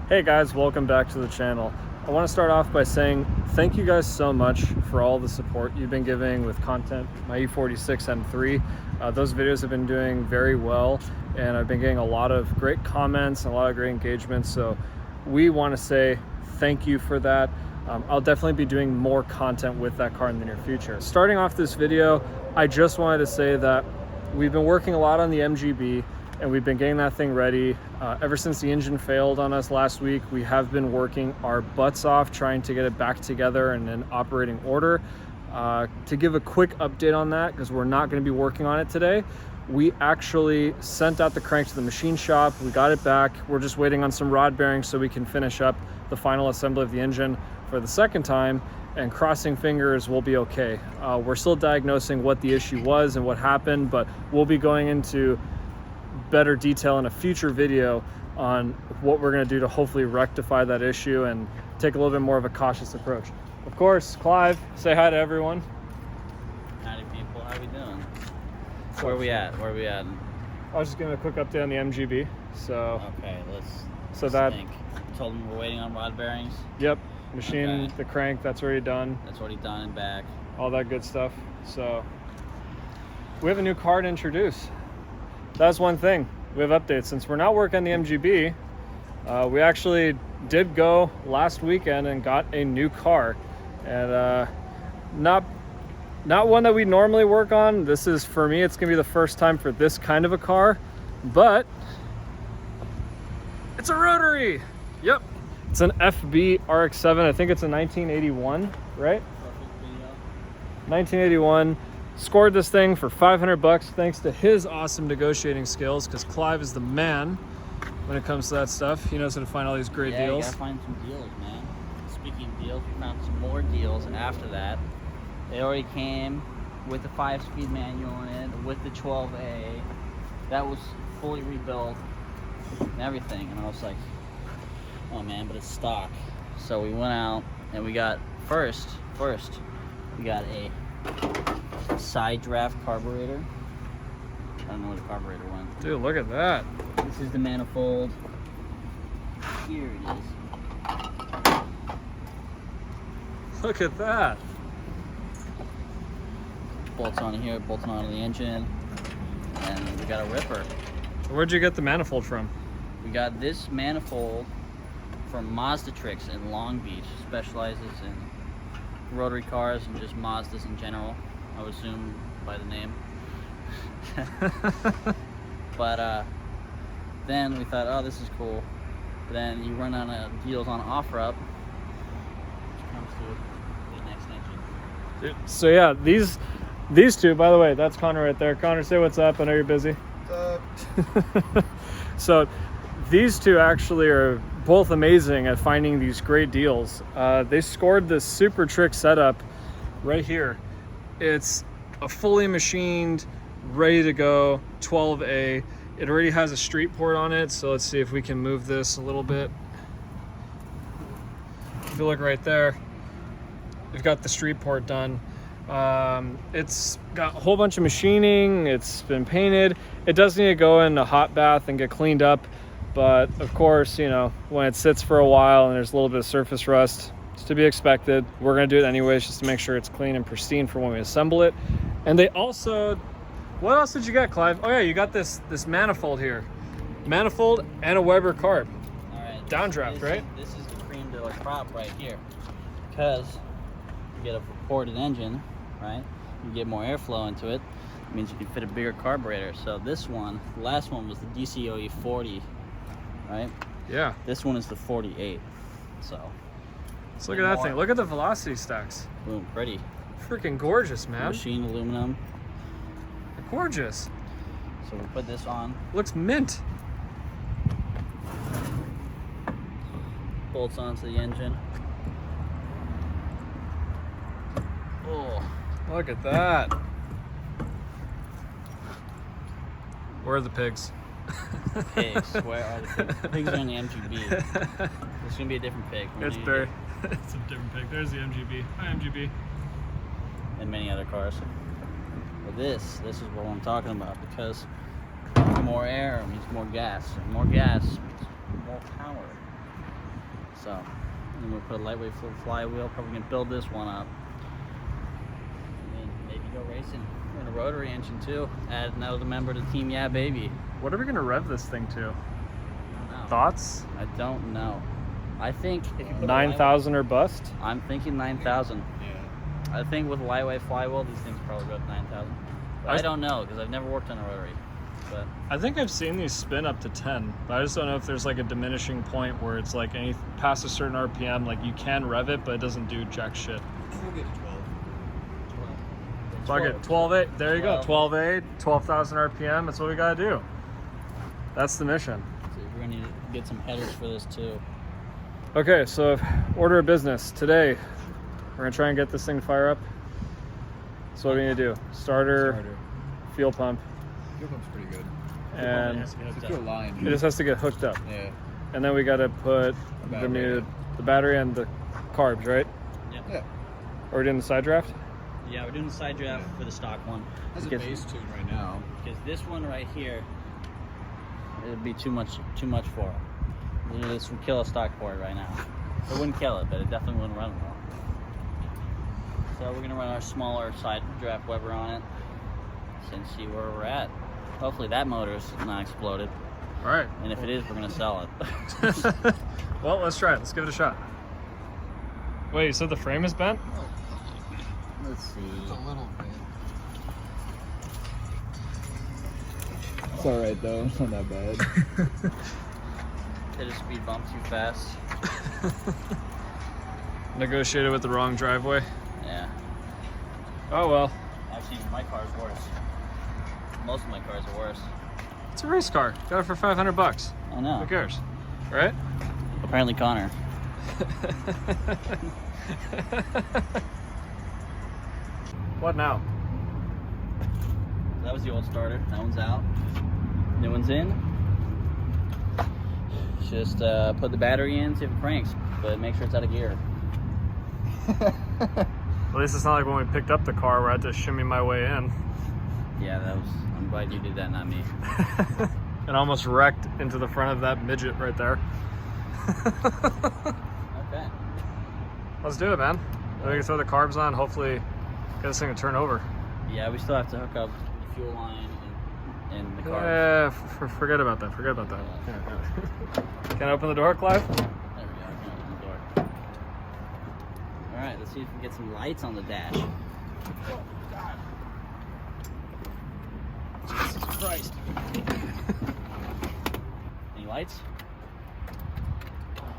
Hey guys, welcome back to the channel. I want to start off by saying thank you guys so much for all the support you've been giving with content. My E46 M3, those videos have been doing very well, and I've been getting a lot of great comments and a lot of great engagement, so we want to say thank you for that. I'll definitely be doing more content with that car in the near future. Starting off this video, I just wanted to say that we've been working a lot on the MGB, and we've been getting that thing ready. Ever since the engine failed on us last week, we have been working our butts off trying to get it back together and in operating order. To give a quick update on that, because we're not going to be working on it today, we actually sent out the crank to the machine shop. We got it back. We're just waiting on some rod bearings so we can finish up the final assembly of the engine for the second time, and crossing fingers we'll be okay. We're still diagnosing what the issue was and what happened, but we'll be going into better detail in a future video on what we're going to do to hopefully rectify that issue and take a little bit more of a cautious approach. Of course, Clive, say hi to everyone. Howdy people, how we doing? Where are we at? I was just giving a quick update on the MGB. So okay, let's think. You told them we're waiting on rod bearings. Yep, machine, okay. The crank, that's already done. That's already done and back. All that good stuff. So we have a new car to introduce. That's one thing. We have updates. Since we're not working on the MGB, we actually did go last weekend and got a new car, and not one that we normally work on. This is, for me, it's gonna be the first time for this kind of a car, but it's a Rotary. Yep, it's an FB RX-7. I think it's a 1981, right? 1981. Scored this thing for 500 bucks thanks to his awesome negotiating skills, because Clive is the man when it comes to that stuff. He knows how to find all these great deals. Yeah, you gotta find some deals, man. Speaking of deals, we found some more deals, and after that, it already came with the 5-speed manual in it, with the 12A. That was fully rebuilt and everything, and I was like, oh man, but it's stock. So we went out and we got, first, we got a side draft carburetor. I don't know where the carburetor went. Dude, look at that. This is the manifold. Here it is. Look at that. Bolts on here, bolts on the engine. And we got a ripper. Where'd you get the manifold from? We got this manifold from Mazda Tricks in Long Beach. Specializes in rotary cars and just Mazdas in general, I would assume by the name. But then we thought, oh, this is cool. But then you run out of deals on OfferUp, which comes to the next engine. So yeah, these two, by the way, that's Connor right there. Connor, say what's up. I know you're busy. What's up? So these two actually are both amazing at finding these great deals. They scored this super trick setup right here. It's a fully machined, ready to go 12A. It already has a street port on it, so let's see if we can move this a little bit. If you look right there, we've got the street port done. It's got a whole bunch of machining. It's been painted. It does need to go in a hot bath and get cleaned up, but of course, you know, when it sits for a while and there's a little bit of surface rust, it's to be expected. We're gonna do it anyways, just to make sure it's clean and pristine for when we assemble it. And they also, what else did you get, Clive? Oh yeah, you got this manifold here. Manifold and a Weber carb. All right. Downdraft, right? This is the cream de la crop right here. Because you get a ported engine, right? You get more airflow into it. It means you can fit a bigger carburetor. So this one, the last one was the DCOE 40, right? Yeah. This one is the 48. So look at that thing. Look at the velocity stacks. Boom, pretty. Freaking gorgeous, man. Machine aluminum. Gorgeous. So we put this on. Looks mint. Bolts onto the engine. Oh, Look at that. Where are the pigs? pigs. Where are the pigs? Pigs are in the MGB. It's gonna be a different pig. It's very. It's a different pig. There's the MGB. Hi, MGB. And many other cars. But this is what I'm talking about, because more air means more gas, and more gas means more power. So, and then we'll put a lightweight flywheel. Probably gonna build this one up, and then maybe go racing in a rotary engine too. Add another member to the team. Yeah, baby. What are we gonna rev this thing to? I don't know. Thoughts? I don't know. I think if you put 9,000 or bust? I'm thinking 9,000. Yeah. I think with a lightweight flywheel, these things probably go up 9,000. I don't know because I've never worked on a rotary. But I think I've seen these spin up to 10, but I just don't know if there's like a diminishing point where it's like any past a certain RPM, like you can rev it, but it doesn't do jack shit. We'll get to 12. Fuck it, 12.8. There you go, 12.8, 12,000 RPM. That's what we gotta do. That's the mission. so we're gonna need to get some headers for this too. Okay, so order of business today. We're gonna try and get this thing to fire up. So what are we gonna do? Starter, fuel pump, Fuel pump's pretty good. and It's a fuel line. it just has to get hooked up. Yeah. And then we gotta put battery. the battery and the carbs, right? Yeah. Or we're doing the side draft? Yeah, we're doing the side draft for the stock one Has a Get- base tune right now. because this one right here, it'd be too much for it. This would kill a stock for it right now. It wouldn't kill it, but it definitely wouldn't run well. So we're gonna run our smaller side draft Weber on it and see where we're at. Hopefully that motor's not exploded, All right. and if it is, we're gonna sell it. Well, let's try it. Let's give it a shot. Wait, you said the frame is bent? Let's see. It's a little bit. It's alright though. It's not that bad. Hit a speed bump too fast. Negotiated with the wrong driveway. Yeah. Oh well. Actually, my car's worse. Most of my cars are worse. It's a race car. Got it for $500. I know. Who cares? Right? Apparently Connor. What now? That was the old starter. That one's out. New one's in. Just put the battery in, see if it cranks, but make sure it's out of gear. At least it's not like when we picked up the car where I had to shimmy my way in Yeah, I'm glad you did that, not me. and almost wrecked into the front of that midget right there. Okay. Let's do it, man. We can throw the carbs on, hopefully get this thing to turn over. Yeah, we still have to hook up the fuel line and the cars. Yeah, forget about that. Forget about that. Yeah. Can I open the door, Clive? There we go, I can open the door. Alright, let's see if we can get some lights on the dash. Oh, God. Jesus Christ. Any lights?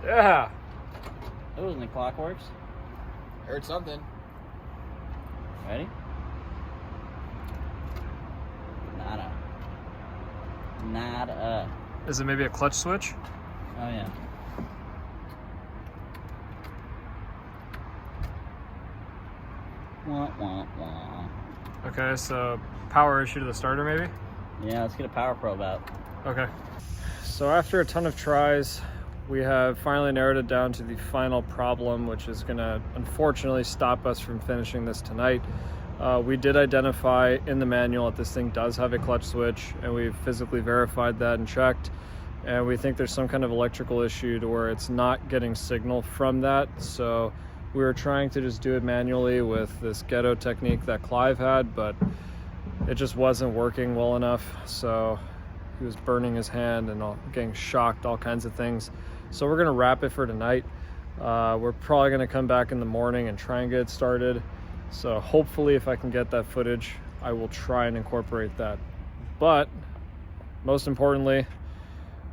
Yeah. That wasn't the clockworks. Heard something. Ready? Nada. Nada. Is it maybe a clutch switch? Oh yeah. Wah, wah, wah. Okay, so power issue to the starter maybe? Yeah, let's get a power probe out. Okay. So after a ton of tries, we have finally narrowed it down to the final problem, which is gonna unfortunately stop us from finishing this tonight. We did identify in the manual that this thing does have a clutch switch, and we've physically verified that and checked. And we think there's some kind of electrical issue to where it's not getting signal from that. So we were trying to just do it manually with this ghetto technique that Clive had, but it just wasn't working well enough. So he was burning his hand and getting shocked, all kinds of things. So we're gonna wrap it for tonight. We're probably gonna come back in the morning and try and get it started. So hopefully if I can get that footage, I will try and incorporate that. But most importantly,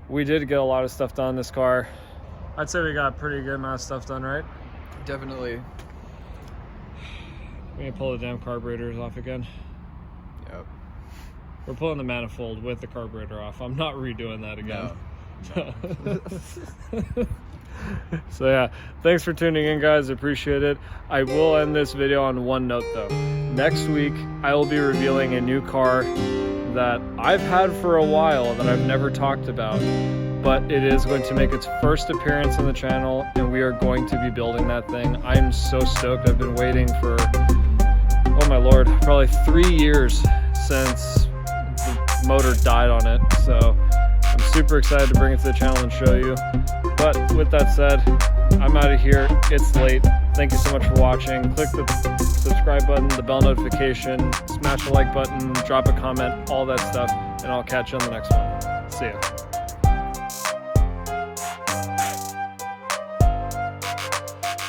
we did get a lot of stuff done in this car. I'd say we got a pretty good amount of stuff done, right? Definitely. We can pull the damn carburetors off again. Yep. We're pulling the manifold with the carburetor off. I'm not redoing that again. No. So yeah, thanks for tuning in, guys. Appreciate it. I will end this video on one note though. Next week, I will be revealing a new car that I've had for a while that I've never talked about, but it is going to make its first appearance on the channel, and we are going to be building that thing. I'm so stoked. I've been waiting for, oh my Lord, probably 3 years since the motor died on it. So I'm super excited to bring it to the channel and show you. But with that said, I'm out of here. It's late. Thank you so much for watching. Click the subscribe button, the bell notification, smash the like button, drop a comment, all that stuff, and I'll catch you on the next one. See ya.